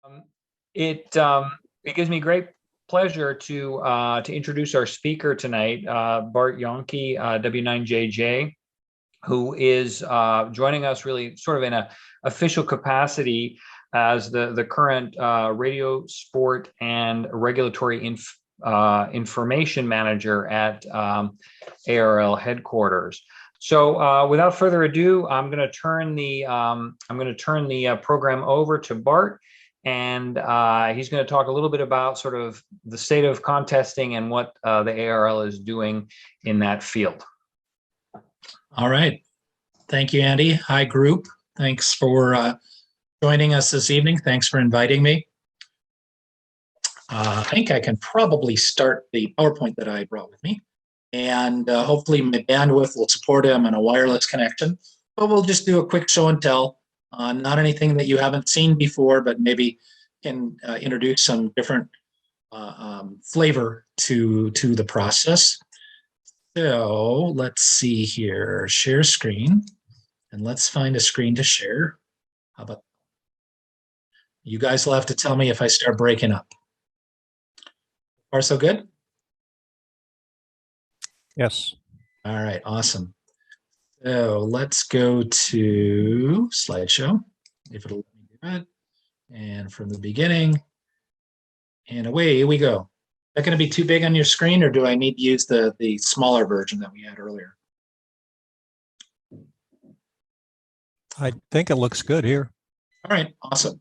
Um, it gives me great pleasure to introduce our speaker tonight, Bart Jahnke, W9JJ, who is joining us really sort of in a official capacity as the current Radiosport and regulatory information manager at ARRL headquarters. So without further ado, I'm going to turn the program over to Bart, and he's going to talk a little bit about sort of the state of contesting and what the ARRL is doing in that field. All right. Thank you, Andy. Hi, group. Thanks for joining us this evening. Thanks for inviting me. I think I can probably start the PowerPoint that I brought with me, and hopefully my bandwidth will support it. I'm on a wireless connection, but we'll just do a quick show and tell. Not anything that you haven't seen before, but maybe can introduce some different flavor to the process. So let's see here, share screen, and let's find a screen to share. How about you guys will have to tell me if I start breaking up. Far so good? Yes. All right, awesome. So let's go to slideshow, if it'll let me do that. And from the beginning, and away we go. Is that going to be too big on your screen, or do I need to use the smaller version that we had earlier? I think it looks good here. All right, awesome.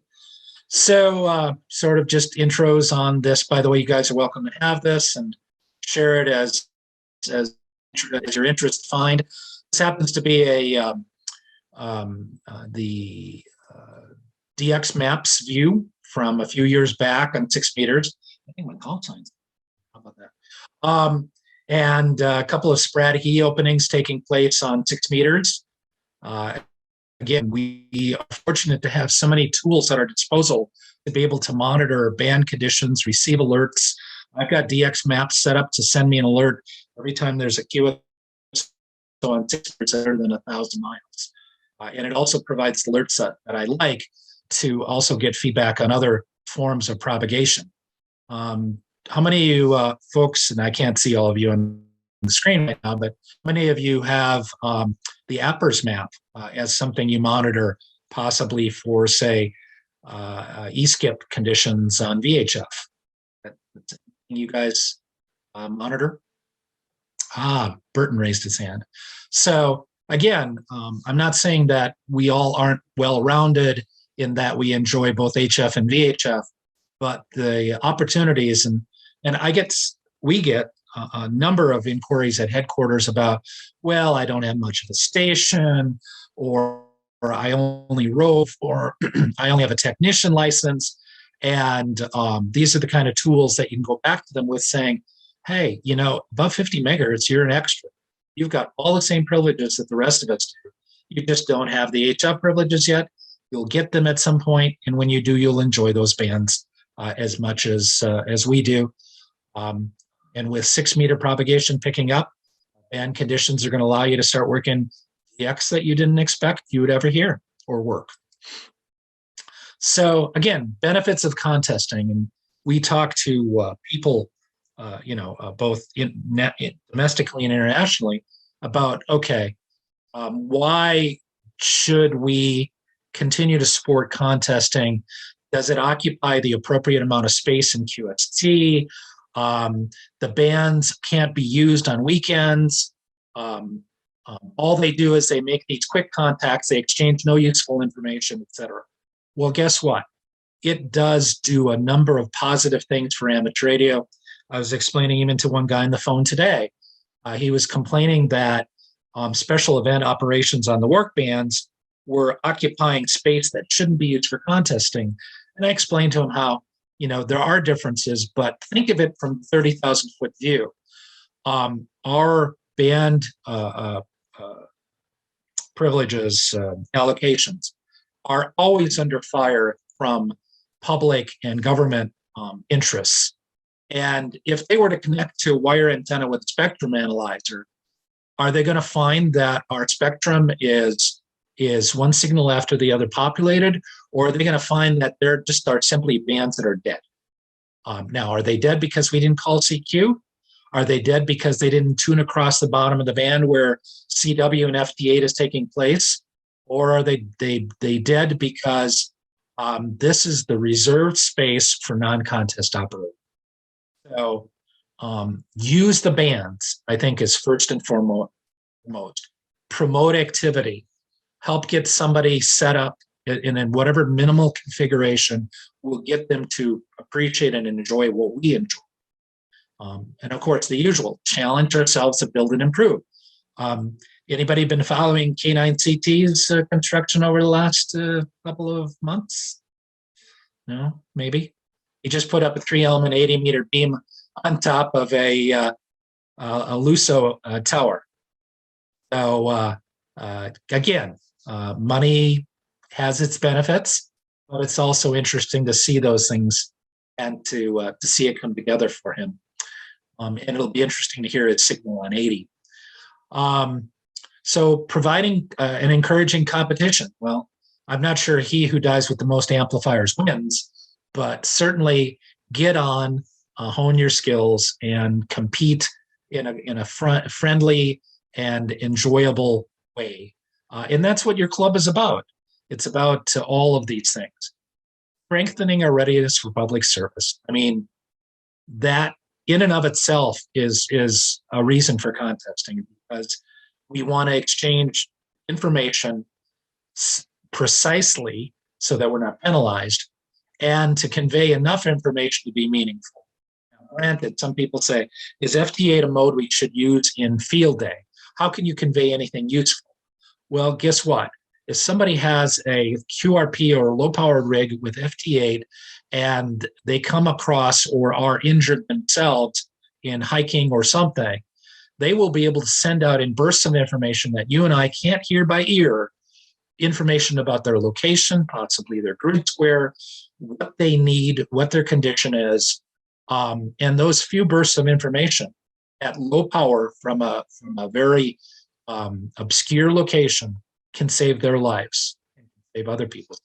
So sort of just intros on this. By the way, you guys are welcome to have this and share it as your interest find. This happens to be a the DX Maps view from a few years back on 6 meters. I think my call signs. How about that? And a couple of sporadic e-openings taking place on 6 meters. Again, we are fortunate to have so many tools at our disposal to be able to monitor band conditions, receive alerts. I've got DX Maps set up to send me an alert every time there's a QSO on 6 meters better than 1,000 miles. And it also provides alerts that I like to also get feedback on other forms of propagation. How many of you folks, and I can't see all of you on the screen right now, but how many of you have the APRRS map as something you monitor possibly for, say, e-skip conditions on VHF? You guys monitor? Burton raised his hand. So again, I'm not saying that we all aren't well-rounded in that we enjoy both HF and VHF, but the opportunities, and we get a number of inquiries at headquarters about, well, I don't have much of a station, or I only rove, or I only have a technician license. And these are the kind of tools that you can go back to them with saying, hey, you know, above 50 megahertz, you're an extra. You've got all the same privileges that the rest of us do. You just don't have the HF privileges yet. You'll get them at some point, and when you do, you'll enjoy those bands as much as we do. And with 6 meter propagation picking up, band conditions are going to allow you to start working the X that you didn't expect you would ever hear or work. So again, benefits of contesting, and we talk to people, both domestically and internationally about, okay, why should we continue to support contesting? Does it occupy the appropriate amount of space in QST? The bands can't be used on weekends. All they do is they make these quick contacts, they exchange no useful information, etc. Well, guess what? It does do a number of positive things for amateur radio. I was explaining even to one guy on the phone today. He was complaining that special event operations on the work bands were occupying space that shouldn't be used for contesting. And I explained to him how, you know, there are differences, but think of it from 30,000 foot view. Our band privileges, allocations are always under fire from public and government interests. And if they were to connect to a wire antenna with a spectrum analyzer, are they going to find that our spectrum is is one signal after the other populated, or are they going to find that they're just are simply bands that are dead? Now, are they dead because we didn't call CQ? Are they dead because they didn't tune across the bottom of the band where CW and FT8 is taking place? Or are they dead because this is the reserved space for non-contest operators? So use the bands, I think, is first and foremost. Promote activity. Help get somebody set up in whatever minimal configuration will get them to appreciate and enjoy what we enjoy. And of course, the usual, challenge ourselves to build and improve. Anybody been following K9CT's construction over the last couple of months? No, maybe. He just put up a 3-element 80-meter beam on top of a Luso tower. So again, money has its benefits, but it's also interesting to see those things and to see it come together for him. And it'll be interesting to hear its signal on 80. So providing and encouraging competition. Well, I'm not sure he who dies with the most amplifiers wins, but certainly get on, hone your skills, and compete in a friendly and enjoyable way. And that's what your club is about. It's about all of these things. Strengthening our readiness for public service. I mean, that in and of itself is a reason for contesting, because we want to exchange information precisely so that we're not penalized, and to convey enough information to be meaningful. Now, granted, some people say, is FT8 a mode we should use in field day? How can you convey anything useful? Well, guess what? If somebody has a QRP or a low-powered rig with FT8 and they come across or are injured themselves in hiking or something, they will be able to send out in bursts of information that you and I can't hear by ear, information about their location, possibly their grid square, what they need, what their condition is, and those few bursts of information at low power from a very obscure location can save their lives and save other people's.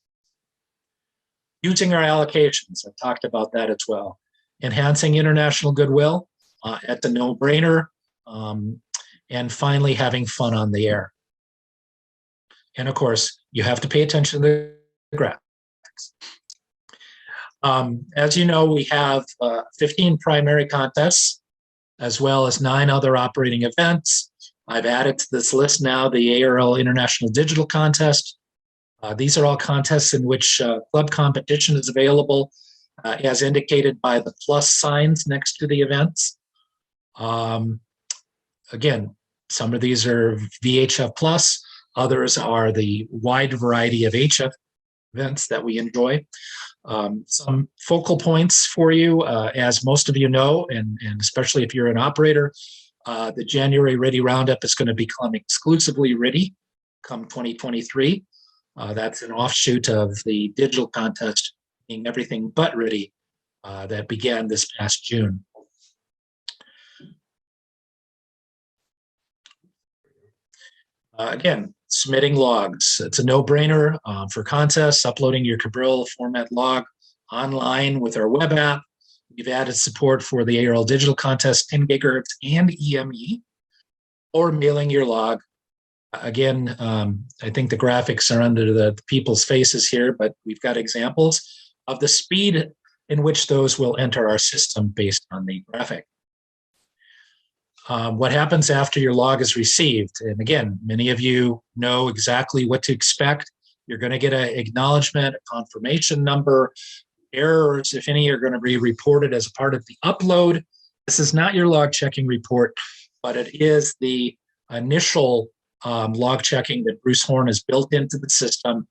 Using our allocations, I've talked about that as well. Enhancing international goodwill, at the no-brainer, and finally having fun on the air. And of course, you have to pay attention to the graphics. As you know, we have 15 primary contests, as well as 9 other operating events. I've added to this list now the ARRL International Digital Contest. These are all contests in which club competition is available, as indicated by the plus signs next to the events. Again, some of these are VHF plus, others are the wide variety of HF events that we enjoy. Some focal points for you, as most of you know, and especially if you're an operator, the January Ready Roundup is going to become exclusively Ready come 2023. That's an offshoot of the digital contest being everything but Ready that began this past June. Again, submitting logs. It's a no-brainer for contests, uploading your Caval format log online with our web app. We've added support for the ARRL digital contest, 10 gigahertz and EME, or mailing your log. Again, I think the graphics are under the people's faces here, but we've got examples of the speed in which those will enter our system based on the graphic. What happens after your log is received? And again, many of you know exactly what to expect. You're going to get an acknowledgement, a confirmation number. Errors, if any, are going to be reported as a part of the upload. This is not your log checking report, but it is the initial log checking that Bruce Horn has built into the system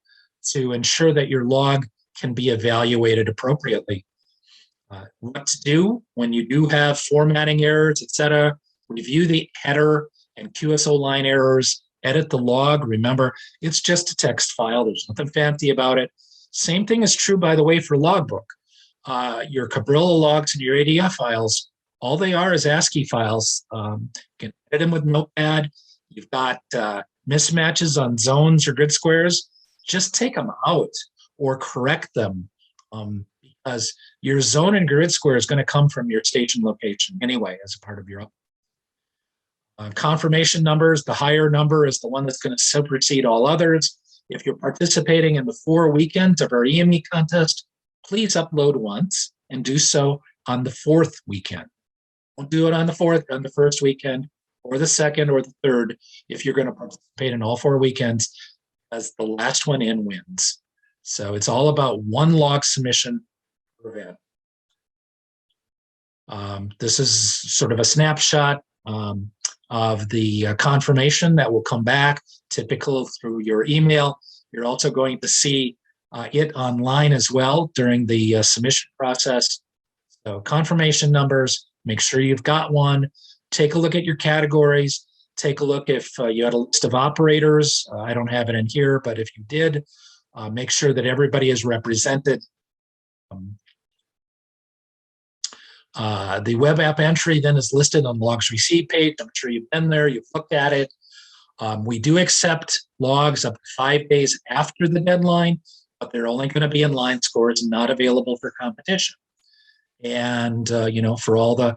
to ensure that your log can be evaluated appropriately. What to do when you do have formatting errors, etc. Review the header and QSO line errors, edit the log. Remember, it's just a text file. There's nothing fancy about it. Same thing is true, by the way, for logbook. Your Cabrilla logs and your ADF files, all they are is ASCII files. You can edit them with Notepad. You've got mismatches on zones or grid squares, just take them out or correct them, because your zone and grid square is going to come from your station location anyway as a part of your confirmation numbers. The higher number is the one that's going to supersede all others. If you're participating in the 4 weekends of our EME contest, please upload once and do so on the 4th weekend. Don't do it on the first weekend or the second or the third if you're going to participate in all 4 weekends, as the last one in wins. So it's all about one log submission per event. This is sort of a snapshot of the confirmation that will come back, typical through your email. You're also going to see it online as well during the submission process. So confirmation numbers, make sure you've got one. Take a look at your categories. Take a look if you had a list of operators. I don't have it in here, but if you did, make sure that everybody is represented. The web app entry then is listed on the logs received page. I'm sure you've been there, you've looked at it. We do accept logs up to 5 days after the deadline, but they're only going to be in line scores and not available for competition. And, for all the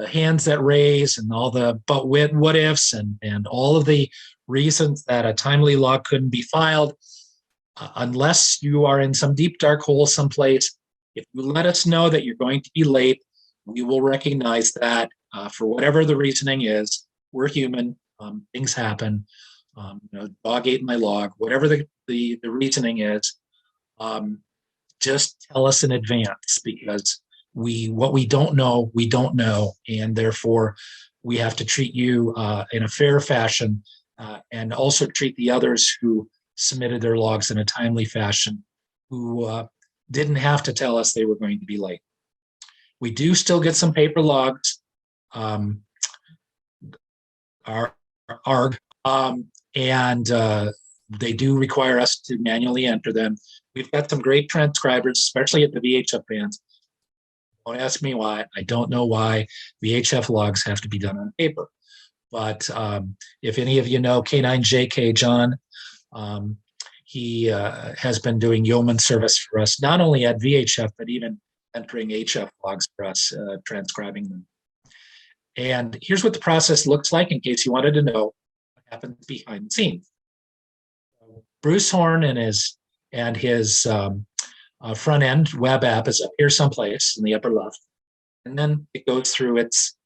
hands that raise and all the but what ifs and all of the reasons that a timely log couldn't be filed, unless you are in some deep dark hole someplace, if you let us know that you're going to be late, we will recognize that for whatever the reasoning is. We're human. Things happen. Dog ate my log. Whatever the reasoning is, just tell us in advance, because what we don't know, and therefore we have to treat you in a fair fashion, and also treat the others who submitted their logs in a timely fashion, who didn't have to tell us they were going to be late. We do still get some paper logs, ARRL, and they do require us to manually enter them. We've got some great transcribers, especially at the VHF bands. Don't ask me why. I don't know why VHF logs have to be done on paper. But if any of you know K9JK John, he has been doing yeoman service for us, not only at VHF, but even entering HF logs for us, transcribing them. And here's what the process looks like in case you wanted to know what happens behind the scenes. Bruce Horn and his front end web app is up here someplace in the upper left, and then it goes through its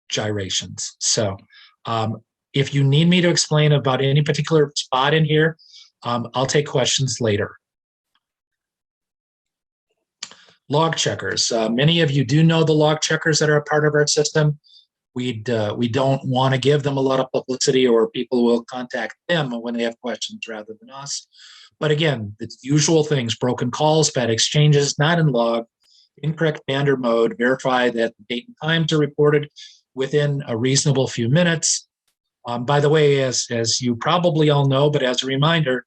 gyrations. So if you need me to explain about any particular spot in here, I'll take questions later. Log checkers. Many of you do know the log checkers that are a part of our system. We don't want to give them a lot of publicity, or people will contact them when they have questions rather than us. But again, the usual things: broken calls, bad exchanges, not in log, incorrect bander mode, verify that the date and times are reported within a reasonable few minutes. By the way, as you probably all know, but as a reminder,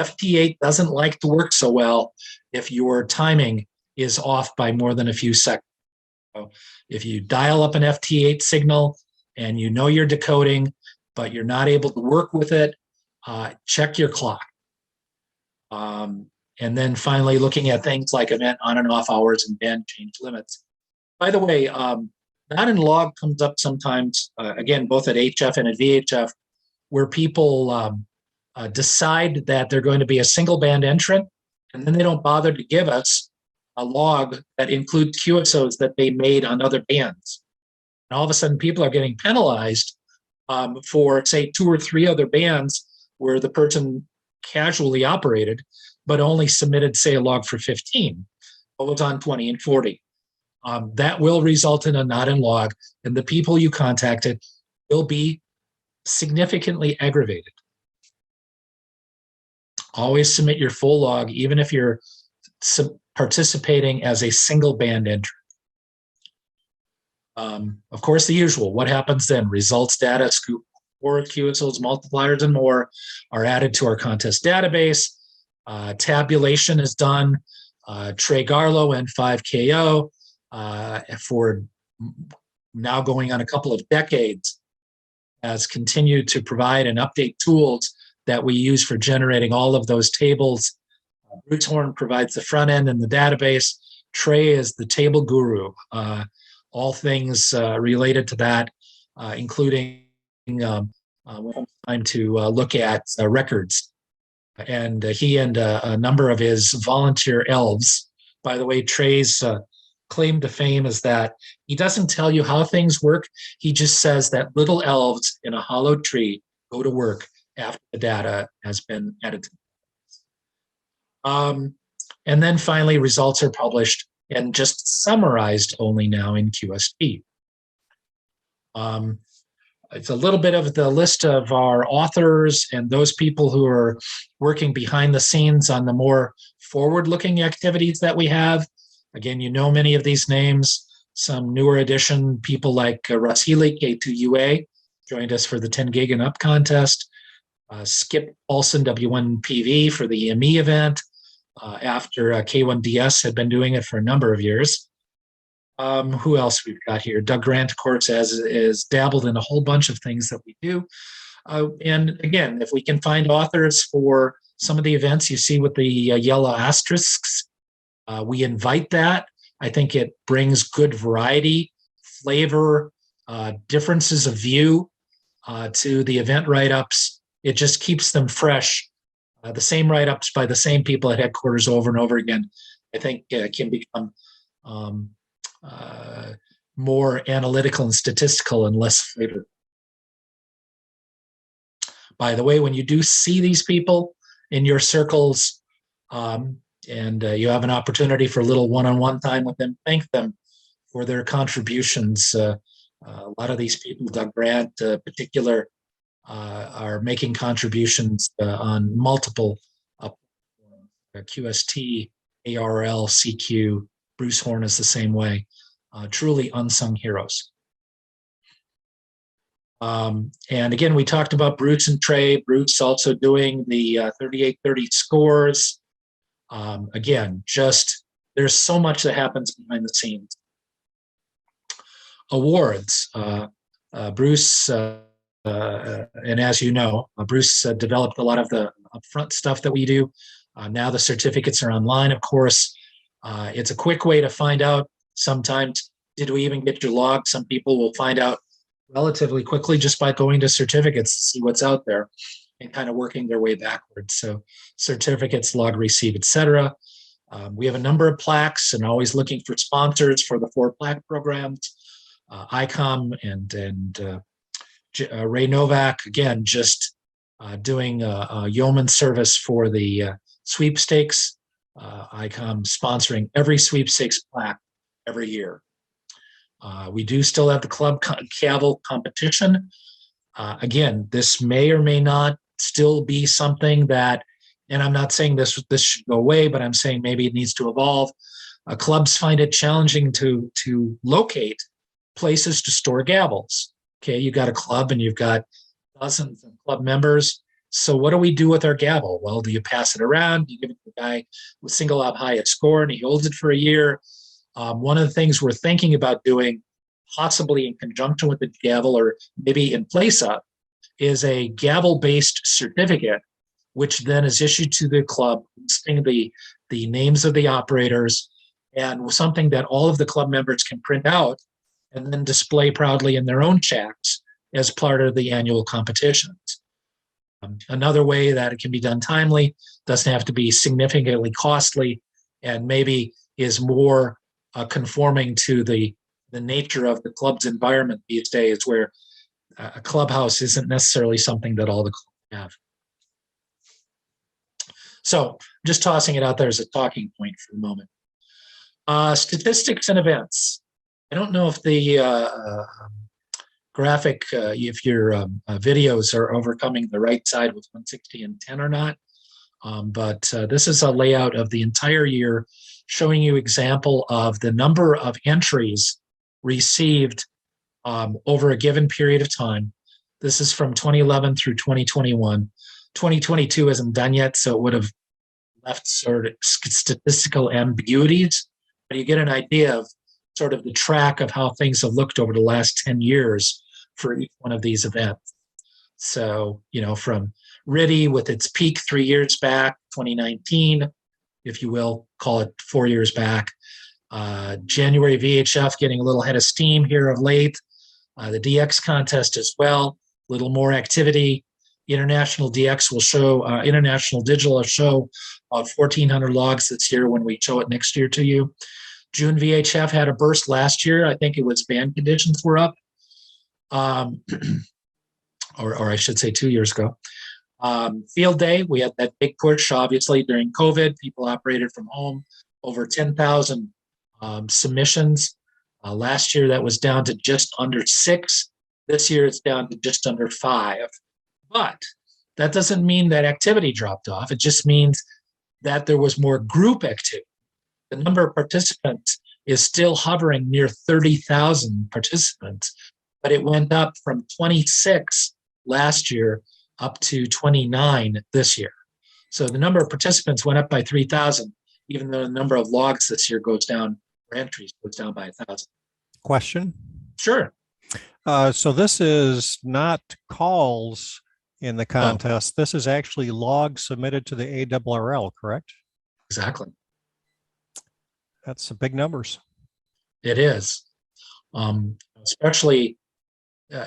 FT8 doesn't like to work so well if your timing is off by more than a few seconds. So if you dial up an FT8 signal and you know you're decoding, but you're not able to work with it, check your clock. And then finally, looking at things like event on and off hours and band change limits. By the way, not in log comes up sometimes, again, both at HF and at VHF, where people decide that they're going to be a single band entrant, and then they don't bother to give us a log that includes QSOs that they made on other bands. And all of a sudden, people are getting penalized for, say, 2 or 3 other bands where the person casually operated, but only submitted, say, a log for 15, but was on 20 and 40. That will result in a not in log, and the people you contacted will be significantly aggravated. Always submit your full log, even if you're participating as a single band entry. Of course, the usual. What happens then? Results data, scoop, or QSOs, multipliers, and more are added to our contest database. Tabulation is done. Trey Garlow and 5KO for now going on a couple of decades has continued to provide and update tools that we use for generating all of those tables. Bruce Horn provides the front end and the database. Trey is the table guru. All things related to that, including time to look at records. And he and a number of his volunteer elves. By the way, Trey's claim to fame is that he doesn't tell you how things work. He just says that little elves in a hollow tree go to work after the data has been edited. And then finally, results are published and just summarized only now in QST. It's a little bit of the list of our authors and those people who are working behind the scenes on the more forward-looking activities that we have. Again, you know many of these names. Some newer addition people like Russ Healy, K2UA, joined us for the 10 gig and up contest. Skip Paulson, W1PV, for the EME event, after K1DS had been doing it for a number of years. Who else we've got here? Doug Grant, of course, is dabbled in a whole bunch of things that we do. And again, if we can find authors for some of the events you see with the yellow asterisks, we invite that. I think it brings good variety, flavor, differences of view to the event write-ups. It just keeps them fresh. The same write-ups by the same people at headquarters over and over again, I think can become more analytical and statistical and less flavor. By the way, when you do see these people in your circles and you have an opportunity for a little one-on-one time with them, thank them for their contributions. A lot of these people, Doug Grant particular, are making contributions on multiple QST, ARRL, CQ. Bruce Horn is the same way. Truly unsung heroes. And again, we talked about Bruce and Trey. Bruce also doing the 3830 scores. Again, just there's so much that happens behind the scenes. Awards. Bruce, and as you know, Bruce developed a lot of the upfront stuff that we do. Now the certificates are online, of course. It's a quick way to find out sometimes, did we even get your log? Some people will find out relatively quickly just by going to certificates to see what's out there and kind of working their way backwards. So certificates, log receive, etc. We have a number of plaques and always looking for sponsors for the 4 plaque programs. ICOM and Ray Novak, again, just doing a yeoman service for the sweepstakes. ICOM sponsoring every sweepstakes plaque every year. We do still have the club Caval competition. Again, this may or may not still be something that, and I'm not saying this should go away, but I'm saying maybe it needs to evolve. Clubs find it challenging to locate places to store gavels. Okay, you got a club and you've got dozens of club members. So what do we do with our gavel? Well, do you pass it around? Do you give it to the guy with single out highest score and he holds it for a year? One of the things we're thinking about doing, possibly in conjunction with the gavel or maybe in place of, is a gavel-based certificate, which then is issued to the club, listing the names of the operators and something that all of the club members can print out and then display proudly in their own chats as part of the annual competitions. Another way that it can be done timely, doesn't have to be significantly costly, and maybe is more conforming to the nature of the club's environment these days, where a clubhouse isn't necessarily something that all the clubs have. So just tossing it out there as a talking point for the moment. Statistics and events. I don't know if the graphic, if your videos are overcoming the right side with 160 and 10 or not, but this is a layout of the entire year showing you example of the number of entries received over a given period of time. This is from 2011 through 2021. 2022 isn't done yet, so it would have left sort of statistical ambiguities, but you get an idea of sort of the track of how things have looked over the last 10 years for each one of these events. So, from RIDI with its peak 3 years back, 2019, if you will, call it 4 years back. January VHF getting a little head of steam here of late. The DX contest as well, a little more activity. International DX will show, International Digital will show 1,400 logs this year when we show it next year to you. June VHF had a burst last year. I think it was band conditions were up. Or I should say 2 years ago. Field day, we had that big push, obviously, during COVID. People operated from home, over 10,000 submissions. Last year, that was down to just under 6. This year, it's down to just under 5. But that doesn't mean that activity dropped off. It just means that there was more group activity. The number of participants is still hovering near 30,000 participants, but it went up from 26 last year up to 29 this year. So the number of participants went up by 3,000, even though the number of logs this year goes down, or entries goes down by 1,000. Question. Sure. So this is not calls in the contest. This is actually logs submitted to the ARRL, correct? Exactly. That's big numbers. It is. Especially,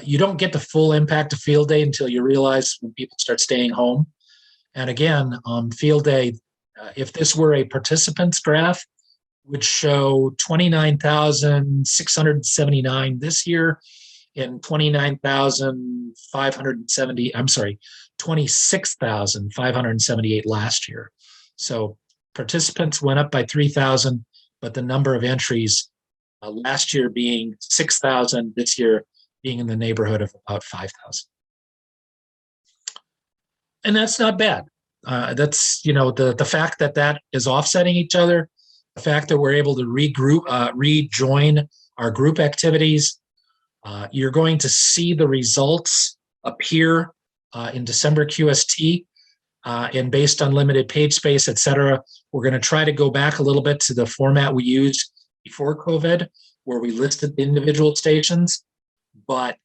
you don't get the full impact of field day until you realize when people start staying home. And again, field day, if this were a participants graph, would show 29,679 this year and 26,578 last year. So participants went up by 3,000, but the number of entries last year being 6,000, this year being in the neighborhood of about 5,000. And that's not bad. That's, the fact that is offsetting each other, the fact that we're able to rejoin our group activities. You're going to see the results appear in December QST, and based on limited page space, et cetera, we're going to try to go back a little bit to the format we used before COVID, where we listed the individual stations. But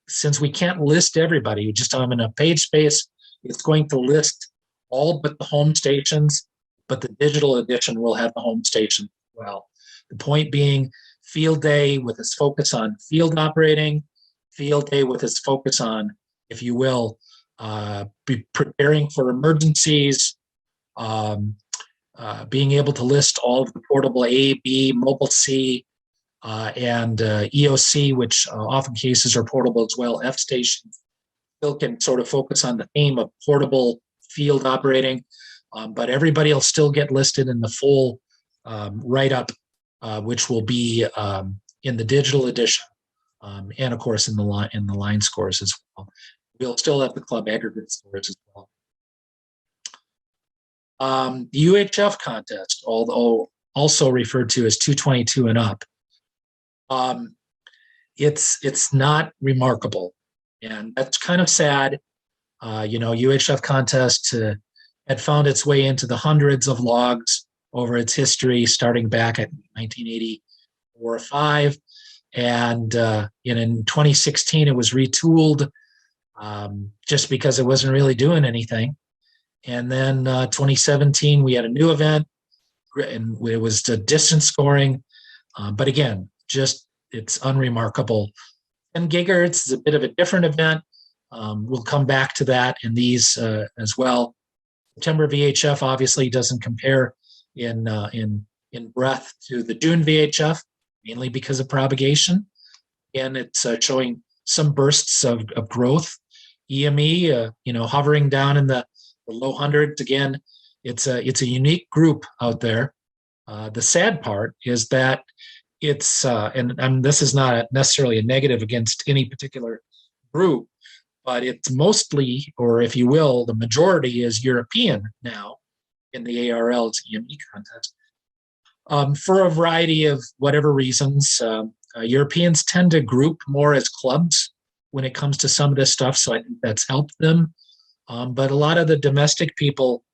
since we can't list everybody, we just don't have enough page space, it's going to list all but the home stations, but the digital edition will have the home station as well. The point being, field day with its focus on field operating, field day with its focus on, if you will, be preparing for emergencies, being able to list all of the portable A, B, mobile C, and EOC, which often cases are portable as well, F stations. Still can sort of focus on the theme of portable field operating, but everybody will still get listed in the full write-up, which will be in the digital edition, and of course in the line scores as well. We'll still have the club aggregate scores as well. The UHF contest, although also referred to as 222 and up, it's not remarkable, and that's kind of sad. UHF contest had found its way into the hundreds of logs over its history, starting back at 1984 or 5, and in 2016 it was retooled just because it wasn't really doing anything. And then 2017 we had a new event, and it was the distance scoring, but again, just it's unremarkable. 10 gigahertz is a bit of a different event. We'll come back to that in these as well. September VHF obviously doesn't compare in breadth to the June VHF, mainly because of propagation. And it's showing some bursts of growth. EME, hovering down in the low hundreds. Again, it's a unique group out there. The sad part is that it's, and this is not necessarily a negative against any particular group, but it's mostly, or if you will, the majority is European now in the ARRL's EME contest. For a variety of whatever reasons, Europeans tend to group more as clubs when it comes to some of this stuff, so I think that's helped them. But a lot of the domestic people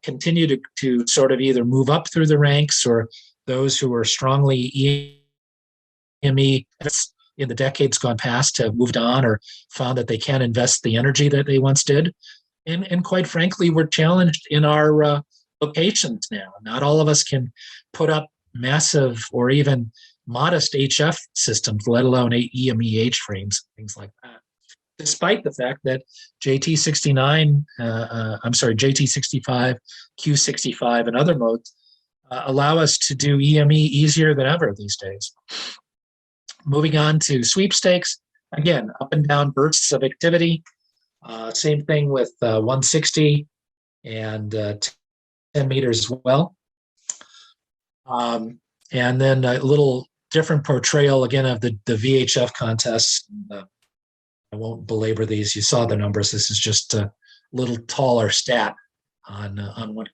continue to sort of either move up through the ranks, or those who are strongly EME, in the decades gone past have moved on or found that they can't invest the energy that they once did. And quite frankly, we're challenged in our locations now. Not all of us can put up massive or even modest HF systems, let alone EMEH frames, things like that. Despite the fact that JT65, Q65, and other modes allow us to do EME easier than ever these days. Moving on to sweepstakes, again, up and down bursts of activity. Same thing with 160 and 10 meters as well. And then a little different portrayal again of the VHF contests. I won't belabor these. You saw the numbers. This is just a little taller stat on what.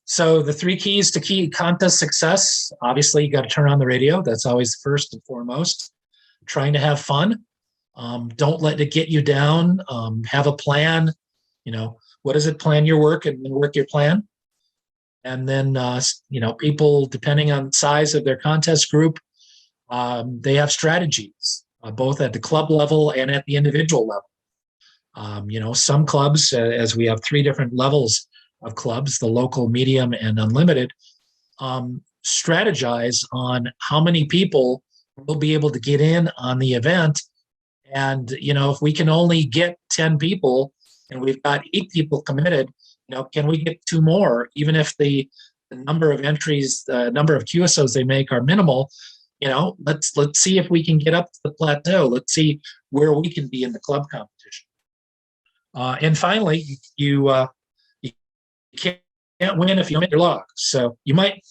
So the 3 keys to key contest success. Obviously, you got to turn on the radio. That's always first and foremost. Trying to have fun. Don't let it get you down. Have a plan. What is it? Plan your work and then work your plan. And then, people, depending on the size of their contest group, they have strategies, both at the club level and at the individual level. Some clubs, as we have 3 different levels of clubs, the local, medium, and unlimited, strategize on how many people will be able to get in on the event. And, if we can only get 10 people and we've got 8 people committed, can we get 2 more, even if the number of entries, the number of QSOs they make are minimal? Let's see if we can get up to the plateau. Let's see where we can be in the club competition. And finally, you can't win if you don't hit your log. So you might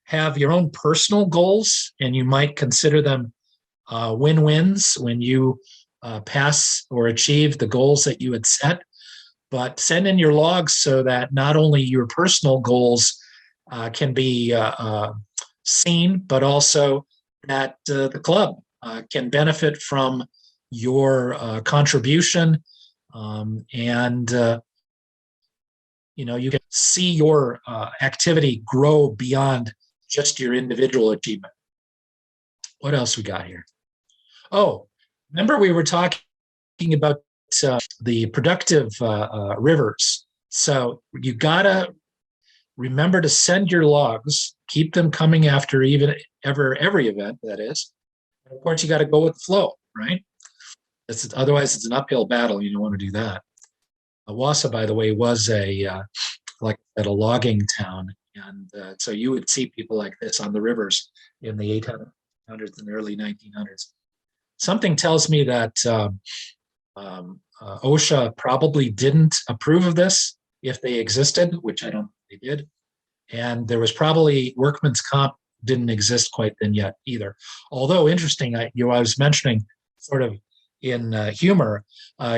have your own personal goals, and you might consider them win-wins when you pass or achieve the goals that you had set. But send in your logs so that not only your personal goals can be seen, but also that the club can benefit from your contribution, and you can see your activity grow beyond just your individual achievement. What else we got here? Oh, remember we were talking about the productive rivers. So you gotta remember to send your logs, keep them coming after every event, that is. And of course, you got to go with the flow, right? Otherwise, it's an uphill battle. You don't want to do that. Wassa, by the way, was a logging town, and so you would see people like this on the rivers in the 1800s and early 1900s. Something tells me that OSHA probably didn't approve of this if they existed, which I don't think they did. And there was probably workman's comp didn't exist quite then yet either. Although interesting, I was mentioning sort of in humor,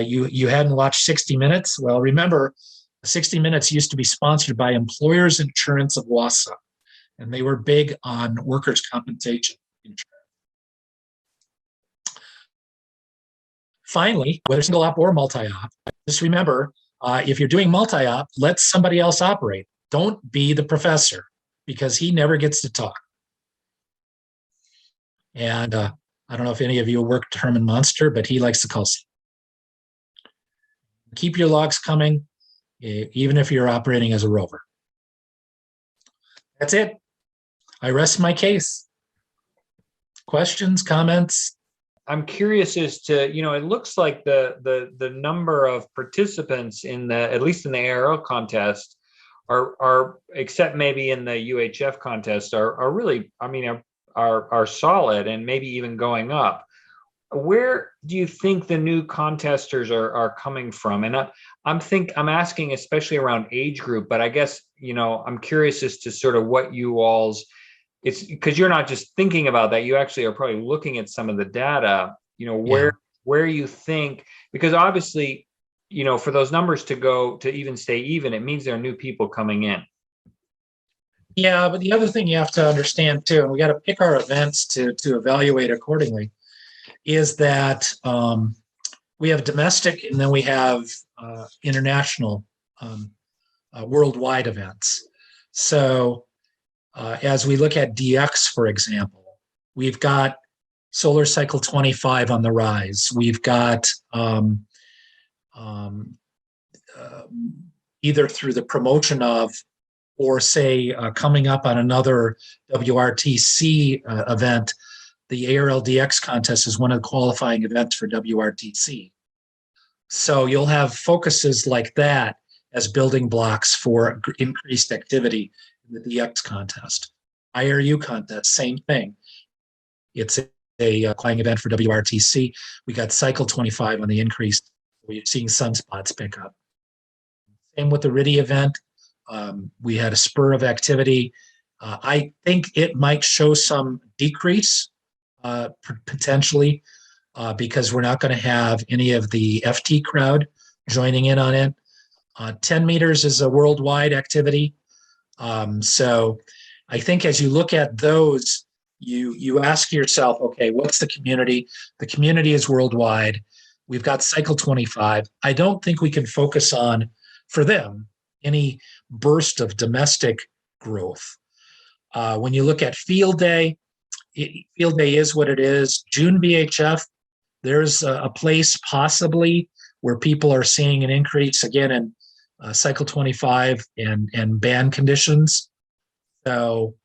you hadn't watched 60 Minutes. Well, remember, 60 Minutes used to be sponsored by Employers Insurance of Wausau, and they were big on workers' compensation insurance. Finally, whether single op or multi-op, just remember, if you're doing multi-op, let somebody else operate. Don't be the professor, because he never gets to talk. And I don't know if any of you worked Herman Monster, but he likes to call. Keep your logs coming, even if you're operating as a rover. That's it. I rest my case. Questions, comments? I'm curious as to, it looks like the number of participants at least in the ARRL contest are except maybe in the UHF contest are really, are solid and maybe even going up. Where do you think the new contesters are coming from? And I'm asking especially around age group, but I guess, I'm curious as to sort of what you all's, it's because you're not just thinking about that, you actually are probably looking at some of the data, where you think, because obviously, for those numbers to go to even stay even, it means there are new people coming in. Yeah, but the other thing you have to understand too, and we got to pick our events to evaluate accordingly, is that we have domestic and then we have international worldwide events. So as we look at DX, for example, we've got Solar Cycle 25 on the rise. We've got either through the promotion of, or say coming up on another WRTC event, the ARRL DX contest is one of the qualifying events for WRTC. So you'll have focuses like that as building blocks for increased activity in the DX contest. IRU contest, same thing. It's a qualifying event for WRTC. We got Cycle 25 on the increase. We're seeing sunspots pick up. Same with the RIDI event. We had a spur of activity. I think it might show some decrease potentially because we're not going to have any of the FT crowd joining in on it. 10 meters is a worldwide activity. So I think as you look at those, you ask yourself, okay, what's the community? The community is worldwide. We've got Cycle 25. I don't think we can focus on, for them, any burst of domestic growth. When you look at Field Day is what it is. June VHF, there's a place possibly where people are seeing an increase again in Cycle 25 and ban conditions. So,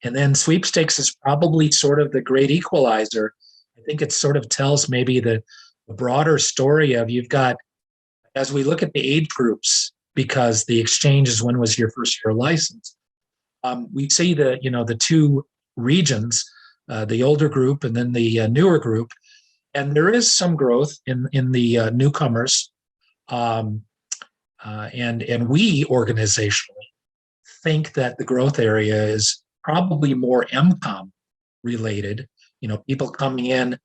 and then Sweepstakes is probably sort of the great equalizer. I think it sort of tells maybe the broader story of you've got, as we look at the age groups, because the exchange is when was your first year license, we see the two regions, the older group and then the newer group, and there is some growth in the newcomers, and we organizationally think that the growth area is probably more MCOM related. People coming in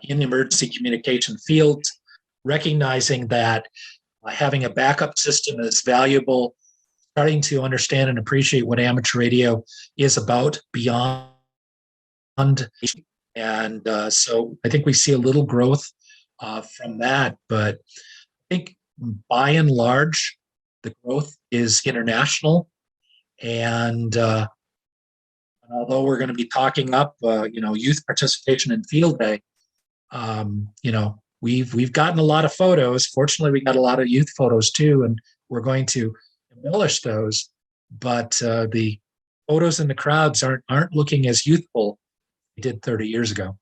emergency communication fields, recognizing that having a backup system is valuable, starting to understand and appreciate what amateur radio is about beyond. And so I think we see a little growth from that. But I think by and large, the growth is international. And although we're going to be talking up, youth participation in Field Day, we've gotten a lot of photos. Fortunately, we got a lot of youth photos too, and we're going to embellish those. But the photos in the crowds aren't looking as youthful as they did 30 years ago.